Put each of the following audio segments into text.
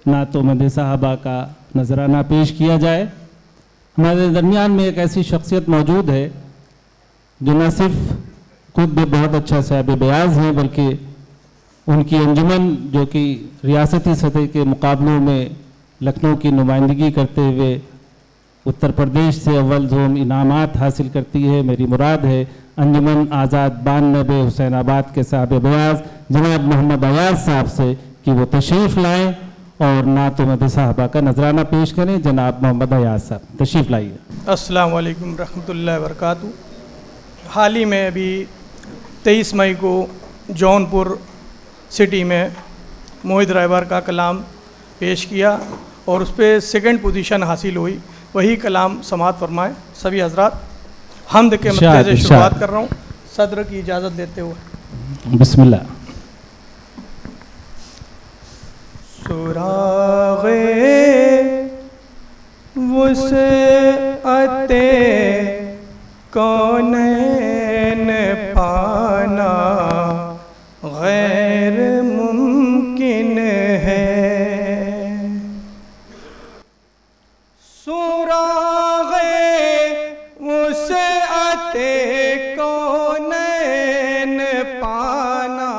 नातो मद साहबा का नजराना पेश किया जाए। हमारे दरमियान में एक ऐसी शख्सियत मौजूद है जो न सिर्फ खुद भी बहुत अच्छा साहिब बयाज़ हैं, बल्कि उनकी अंजुमन जो कि रियासती सतह के मुकाबलों में लखनऊ की नुमाइंदगी करते हुए उत्तर प्रदेश से अव्वल ज़ोम इनामात हासिल करती है। मेरी मुराद है अंजुमन आज़ाद 92 हुसैनाबाद के साहिब बयाज़ जनाब मोहम्मद अयाज साहब से कि वो तशरीफ़ लाएँ और नात मद साहबा का नजराना पेश करें। जनाब मोहम्मद अयाज साहब तशरीफ़ लाइए। अस्सलाम वालेकुम रहमतुल्लाहि व बरकातहू। हाल ही में अभी 23 मई को जौनपुर सिटी में मोहित रहबर का कलाम पेश किया और उस पर सेकंड पोजीशन हासिल हुई। वही कलाम समाअत फरमाए। सभी हजरात हम्द के मत्ते से शुरुआत कर रहा हूँ सदर की इजाज़त देते हुए। बिस्मिल्लाह। सुराग़े वुसअते कौनैन पाना गैर मुमकिन है। सुराग़े वुसअते कौनैन पाना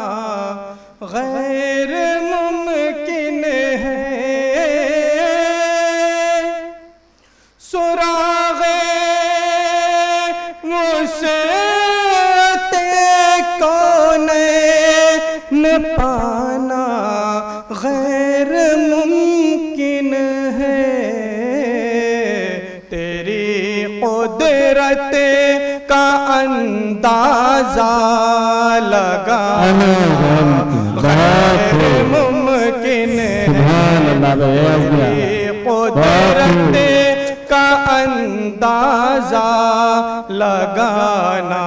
गैर मुमकिन है। सुराग़े वुसअते कौनैन पाना गैर मुमकिन है। तेरी कुदरत का अंदाज़ा लगाना गैर मुमकिन है। तेरी कुदरत का अंदाज़ा लगाना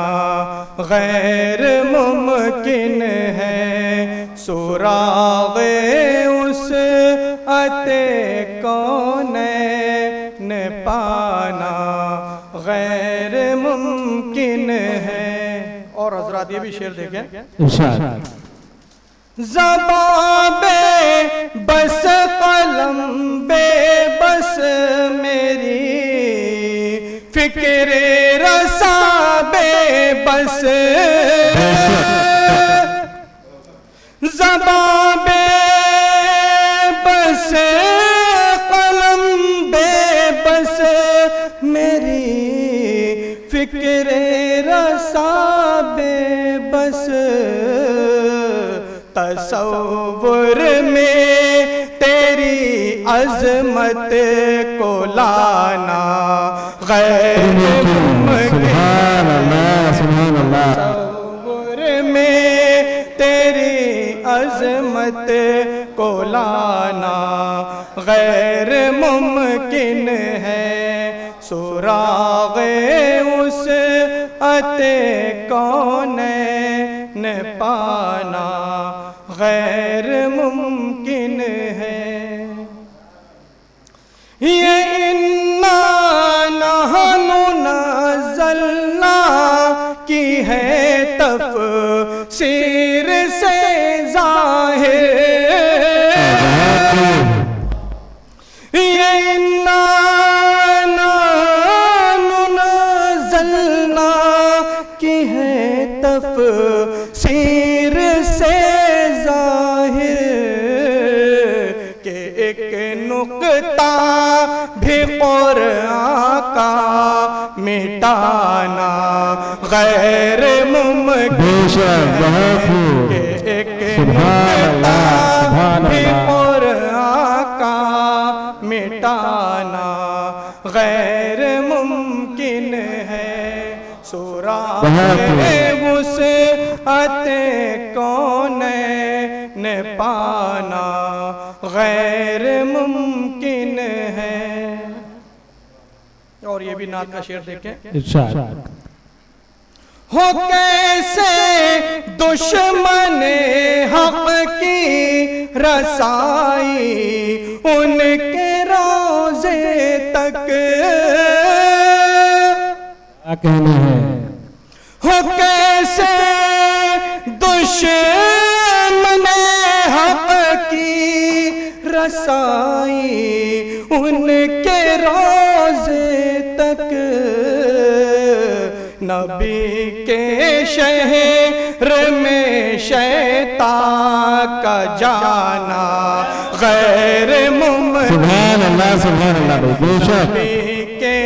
गैर मुमकिन है। सुराग़े वुसअते कौनैन पाना गैर मुमकिन है। और हजरात ये भी शेर देखें। इरशाद। ज़बां बेबस कलम बेबस मेरी फिक्रे रसा बेबस। ज़बां बेबस कलम बेबस मेरी फिक्रे रसा बेबस। तसव्वुर में तेरी अज़मत को लाना गैर मुमकिन। तसव्वुर में तेरी अज़मत को लाना गैर मुमकिन है। सुराग़े वुसअते कौनैन पाना गैर मुमकिन है। ये इन्ना नहनु नज़लना की है तफ़सीर से ज़ाहिर। ये इन्ना नहनु नज़लना की है तफ़सीर से ज़ाहिर। के एक नुक्ता भी क़ुरआन का मिटाना गैर मुमकिन है। के एक नुक्ता भी क़ुरआन का मिटाना गैर मुमकिन है। सुराग़े वुसअते कौनैन पाना गैर मुमकिन है। और ये भी नात का शेर देखें। इरशाद। हो कैसे दुश्मन हक़ की रसाई उनके रोज़े तक। क्या कहना है। हो कैसे दुश्मन हक़ की रसाई روزے تک نبی کے شہر میں شیطان کا جانا غیر ممکن سبحان اللہ بے شک نبی کے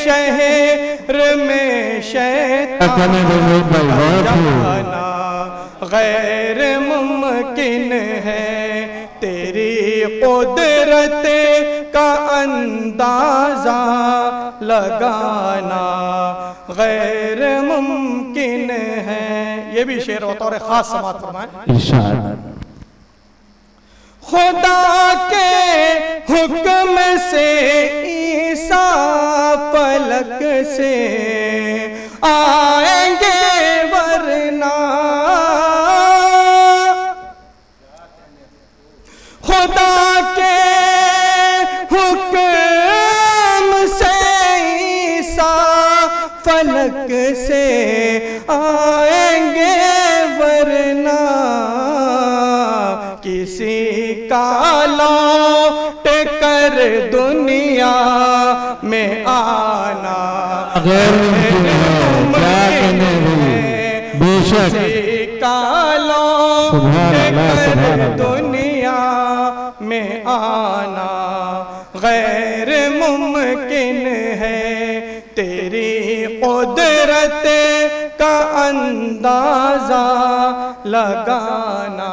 شہر میں شیطان کا جانا غیر ممکن ہے تیری قدرت کا اندازہ لگانا غیر ممکن ہے. یہ بھی شعر بطور خاص سماعت فرمائیں. ارشاد خدا کے حکم سے عیسیٰ فلک سے آئیں گے ورنہ خدا کے حکم سے عیسیٰ فلک سے آئیں گے ورنہ کسی کا لوٹ کر دنیا میں آنا غیر ممکن ہے بے شک کسی کا لوٹ کر دنیا میں آنا غیر ممکن ہے تیری قدرت کا اندازہ لگانا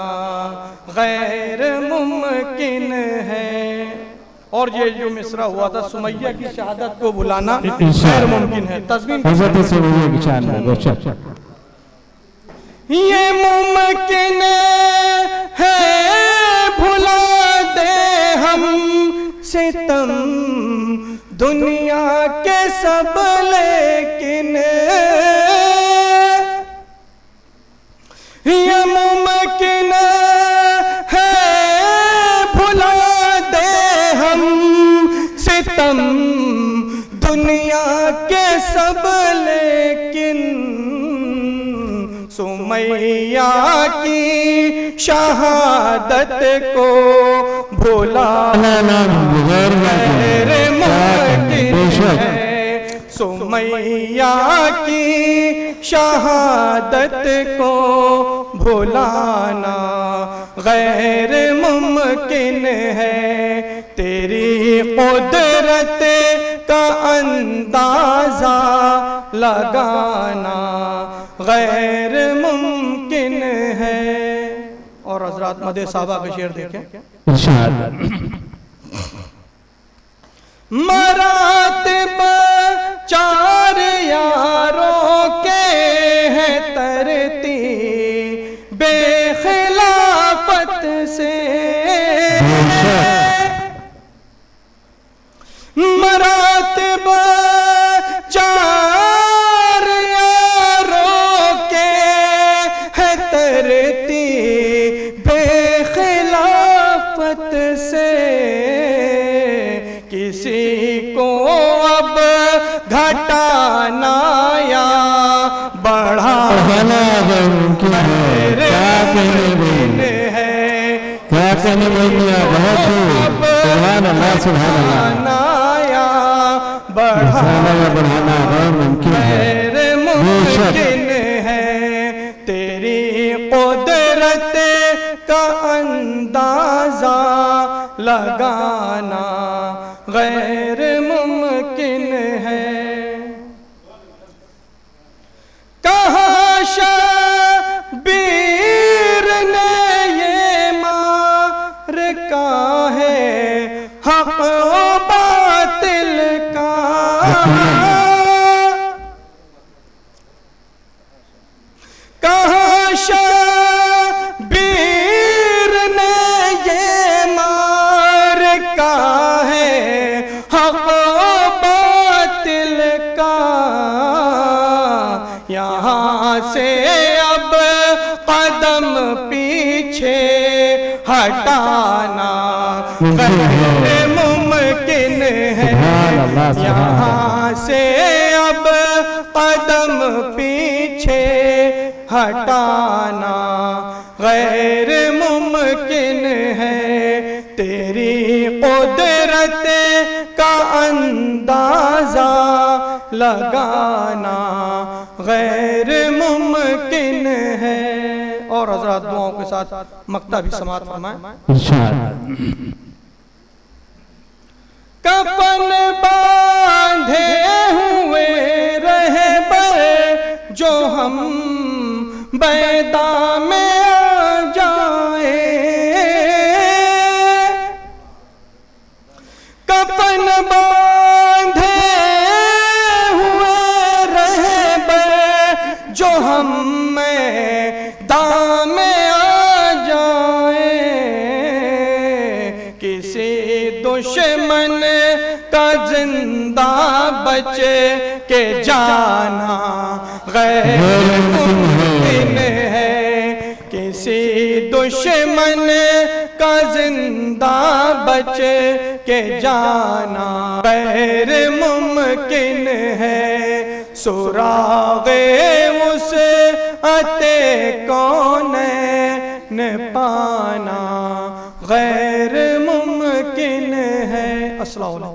غیر ممکن ہے. اور یہ جو مصرع ہوا تھا سمیہ کی شہادت کو بلانا غیر ممکن ہے. تضمین حضرت سمیہ کی شہادت بے شک یہ ممکن ہے بھلا دے ہم ستم دنیا کے سب لیکن یہ ممکن ہے بھلا دے ہم ستم دنیا کے سب لیکن سمیہ کی شہادت کو بھلانا غیر ممکن ہے سمیہ کی شہادت کو بھلانا غیر ممکن ہے تیری قدرت کا اندازہ لگانا غیر ممکن ہے. اور حضرات مدح صحابہ کا شعر دیکھیں. ارشاد مراتب چار یاروں کے ہیں ترتیب بے خلافت سے مراتب چار یاروں کے ہیں ترتیب بے خلافت سے کسی کو اب گھٹانا یا بڑھانا غیر ممکن ہے سبحان اللہ یا بڑھانا غیر ممکن ہے تیری قدرت کا اندازہ لگانا غیر ممکن ہے. کہاں شبیر نے یہ معرکہ ہے حق و باطل کا کہاں شبیر نے یہ معرکہ ہے حق و باطل کا یہاں سے اب قدم پیچھے ہٹانا غیر ممکن ہے یہاں سے اب قدم پیچھے ہٹانا غیر ممکن ہے تیری قدرت کا اندازہ لگانا غیر ممکن ہے. اور حضرات دعاؤں کے ساتھ مقطع بھی سماعت فرمائیں. کفن باندھے ہوئے رہبر جو ہم بیدا میں آ جائیں، کفن باندھے ہوئے رہبر جو ہم میدان میں آ جائیں، کسی دشمن کا زندہ بچ کے جانا غیر ممکن ہے، کسی دشمن کا زندہ بچ کے جانا غیر ممکن ہے، سراغ وسعت کونین پانا غیر ممکن ہے. السلام علیکم.